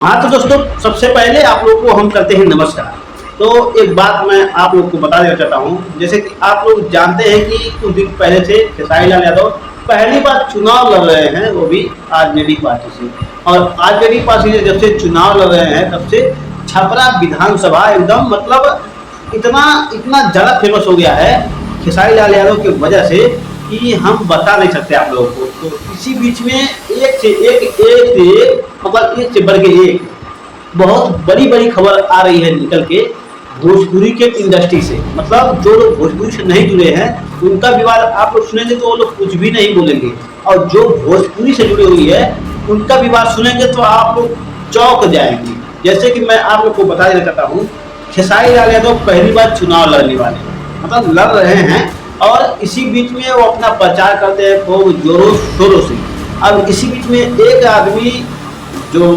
हाँ तो दोस्तों, सबसे पहले आप लोग को हम करते हैं नमस्कार। तो एक बात मैं आप लोग को बता देना चाहता हूँ, जैसे कि आप लोग जानते हैं कि कुछ दिन पहले से खेसारी लाल यादव पहली बार चुनाव लड़ रहे हैं, वो भी आरजेडी पार्टी से। और आरजेडी पार्टी से जब से चुनाव लड़ रहे हैं तब से छपरा विधानसभा एकदम मतलब इतना इतना ज़्यादा फेमस हो गया है खेसारी लाल यादव की वजह से कि हम बता नहीं सकते आप लोगों को। तो इसी बीच में एक से मतलब एक से बढ़ के एक बहुत बड़ी बड़ी खबर आ रही है निकल के भोजपुरी के इंडस्ट्री से। मतलब जो लोग भोजपुरी से नहीं जुड़े हैं उनका विवाद आप लोग सुनेंगे तो वो लोग कुछ भी नहीं बोलेंगे, और जो भोजपुरी से जुड़ी हुई है उनका विवाद सुनेंगे तो आप लोग चौंक जाएंगे। जैसे कि मैं आप लोग को बता देना चाहता हूँ, खेसारी लाल यादव पहली बार चुनाव लड़ने वाले मतलब लड़ रहे हैं, और इसी बीच में वो अपना प्रचार करते हैं खूब जोरों शोरों से। अब इसी बीच में एक आदमी जो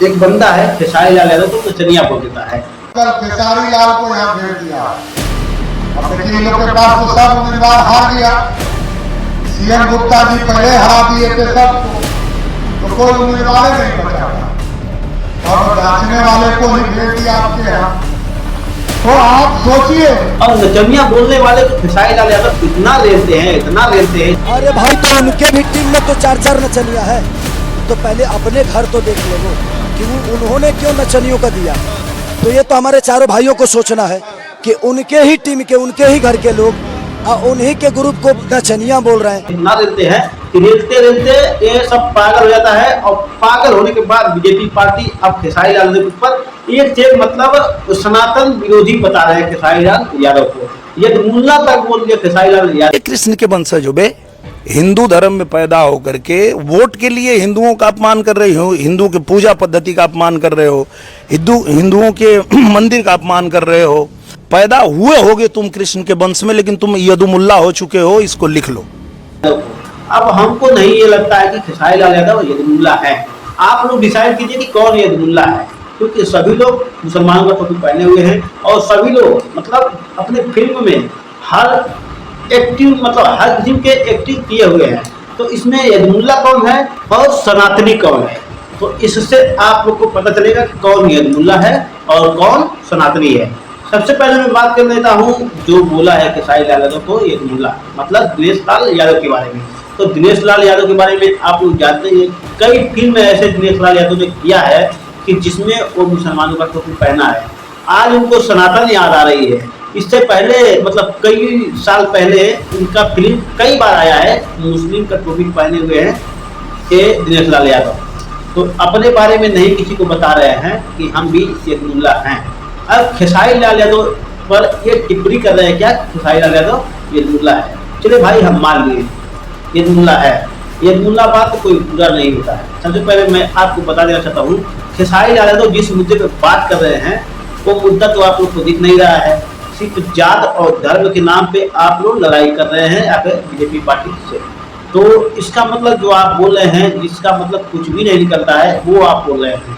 एक बंदा है खेसारी लाल यादव को नचनिया बोल देता है। कल खेसारी लाल को यहाँ भेज दिया। अब देखिए इन लोग के पास तो सब उम्मीदवार हार गया। सीएम गुप्ता जी पहले हरा दिए थे सबको, तो कोई उम्मीदवार नहीं बचा, और नाचने वाले को ही भेज दिया आपके यहाँ। तो आप सोचिए। और नचनिया बोलने वाले को खेसारी लाल यादव इतना लेते हैं। अरे भाई, तो उनके भी टीम में तो 4-4 नचनिया है, तो पहले अपने घर तो देख लो कि उन्होंने क्यों नचनियों का दिया। तो ये तो हमारे चारों भाइयों को सोचना है कि उनके ही टीम के, उनके ही घर के लोग उन्हीं के ग्रुप को नचनिया बोल रहे हैं। इतना रेलते हैं कि रेलते ये सब पागल हो जाता है, और पागल होने के बाद बीजेपी पार्टी अब खेसारी लाल के ऊपर एक से मतलब सनातन विरोधी बता रहे हैं खेसारी लाल यादव को। ये मुल्ला तक बोल दिया खेसारी लाल यादव। कृष्ण के वंशज हो बे, हिंदू धर्म में पैदा होकर के वोट के लिए हिंदुओं का अपमान कर रहे हो, हिंदू के पूजा पद्धति का अपमान कर रहे हो, हिंदुओं के मंदिर का अपमान कर रहे हो। पैदा हुए होगे तुम कृष्ण के वंश में, लेकिन तुम यदुमुल्ला हो चुके हो, इसको लिख लो। अब हमको नहीं ये लगता है कि खेसारी लाल यादव यदुमुल्ला है। आप लोग डिसाइड कीजिए कि कौन यदुमुल्ला है, क्योंकि सभी लोग मुसलमानों का टोपी पहने हुए हैं, और सभी लोग मतलब अपने फिल्म में हर एक्टिव मतलब हर किस्म के एक्टिव किए हुए हैं। तो इसमें यदुमुल्ला कौन है और सनातनी कौन है, तो इससे आप लोग को पता चलेगा कि कौन यदुमुल्ला है और कौन सनातनी है। सबसे पहले मैं बात कर लेता हूँ जो बोला है खेसारी लाल यादव को यदुमुल्ला मतलब दिनेश लाल यादव के बारे में। तो दिनेश लाल यादव के बारे में आप लोग जानते हैं, कई फिल्म ऐसे दिनेश लाल यादव ने किया है कि जिसमें वो मुसलमानों का टोपी पहना है। आज उनको सनातन याद आ रही है। इससे पहले मतलब कई साल पहले उनका फिल्म कई बार आया है, मुस्लिम का टोपी पहने हुए हैं ये दिनेश लाल यादव। तो अपने बारे में नहीं किसी को बता रहे हैं कि हम भी यदुमुल्ला हैं। अब खेसारी लाल यादव पर ये टिप्पणी कर रहे हैं क्या खेसारी लाल यादव यदुमुल्ला है। चलिए भाई, हम मान लिए यदुमुल्ला है। यदुमुल्ला बात तो कोई बुरा नहीं होता है। सबसे पहले मैं आपको बता देना चाहता हूँ, खेसारी लाल यादव जिस मुद्दे पर बात कर रहे हैं वो मुद्दा तो आप लोग को दिख नहीं रहा है। सिर्फ जात और धर्म के नाम पे आप लोग लड़ाई कर रहे हैं आगे बीजेपी पार्टी से। तो इसका मतलब जो आप बोल रहे हैं, जिसका मतलब कुछ भी नहीं निकलता है, वो आप बोल रहे हैं।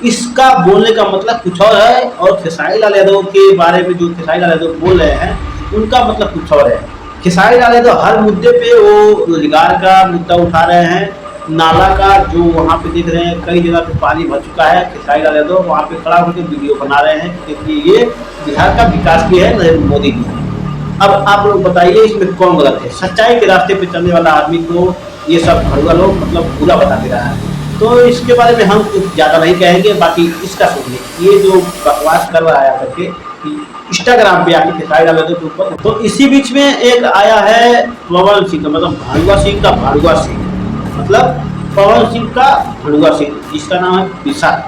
इसका बोलने का मतलब कुछ और है, और खेसारी लाल यादव के बारे में जो खेसारी लाल यादव बोल रहे हैं उनका मतलब कुछ और है। खेसारी लाल यादव हर मुद्दे पे वो रोजगार का मुद्दा उठा रहे हैं, नाला का जो वहाँ पे देख रहे हैं कई जगह पे पानी भर चुका है। खेसारी लाल यादव वहाँ पे खड़ा होकर वीडियो बना रहे हैं क्योंकि ये बिहार का विकास की है, नरेंद्र मोदी की। अब आप लोग बताइए इसमें कौन गलत है। सच्चाई के रास्ते पे चलने वाला आदमी को ये सब भड़ुआ लोग मतलब बुरा बता दे रहा है। तो इसके बारे में हम कुछ ज़्यादा नहीं कहेंगे, बाकी इसका सुनिए। ये जो बकवास कर रहा है करके इंस्टाग्राम पे आके खेसारी लाल यादव के ऊपर, तो इसी बीच में एक आया है पवन सिंह का मतलब भानुआ सिंह का भानुआ सिंह मतलब पवन सिंह का भानुआ सिंह, जिसका नाम है विशाल।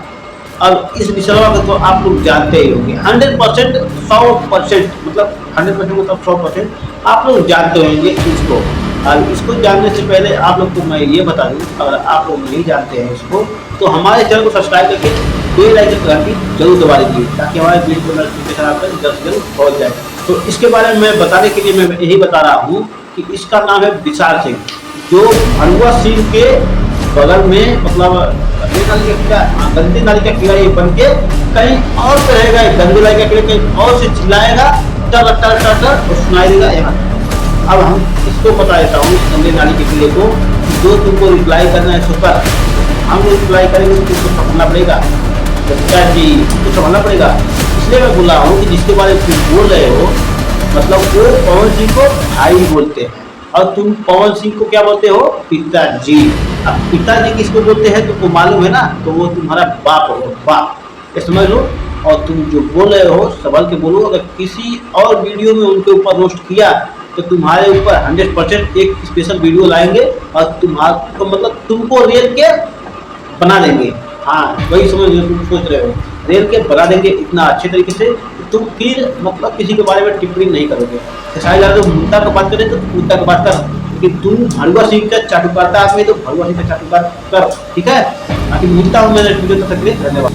अब इस विशाल को तो आप लोग जानते ही होंगे 100% 100% मतलब 100% मतलब 100% आप लोग जानते होंगे इसको। और इसको जानने से पहले आप लोग को मैं ये बता दूँ, अगर आप लोग नहीं जानते हैं इसको तो हमारे चैनल को सब्सक्राइब करके बेल आइकन दबा के जरूर दबा दीजिए, ताकि हमारे वीडियो को नोटिफिकेशन आपको जल्द से जल्द पहुँच जाए। तो इसके बारे में मैं बताने के लिए मैं यही बता रहा हूँ कि इसका नाम है विशाल सिंह, जो भानुआ सिंह के बगल में मतलब गंदे नाली का कीड़ा ये बन के कहीं और से रहेगा। गंदे नाली का कीड़ा कहीं और से चिल्लाएगा, टर टर टर टर और सुनाई देगा यहाँ। अब हम इसको बता देता हूँ गंदे नाली के कीड़े को, जो तुमको रिप्लाई करना है सुपर हम लोग रिप्लाई करेंगे तो तुमको संभलना पड़ेगा, तो पिताजी तुमको संभलना पड़ेगा। इसलिए मैं बोल रहा हूँ कि जिसके बारे में तुम बोल रहे हो, मतलब वो पवन सिंह को भाई बोलते हैं और तुम पवन सिंह को क्या बोलते हो, पिताजी। अब पिताजी किसको बोलते हैं तुमको मालूम है ना, तो वो तुम्हारा बाप हो, बाप, ये समझ लो। और तुम जो बोल रहे हो संभल के बोलो, अगर किसी और वीडियो में उनके ऊपर रोस्ट किया तो तुम्हारे ऊपर 100% एक स्पेशल वीडियो लाएंगे और तुम्हारा तो मतलब तुमको रेल के बना देंगे। हाँ वही समझ लो, तुम सोच रहे हो रेल के बना देंगे इतना अच्छे तरीके से, तुम फिर मतलब किसी के बारे में टिप्पणी नहीं करोगे। खेसारी लाल तो मुद्दा की बात करें तो मुद्दा की बात कर, लेकिन तुम भड़ुआ सिंह का चाटुकारता आदमी तो भड़ुआ सिंह का चाटुकार कर, ठीक है। बाकी मुद्दा मैंने वीडियो तक धन्यवाद।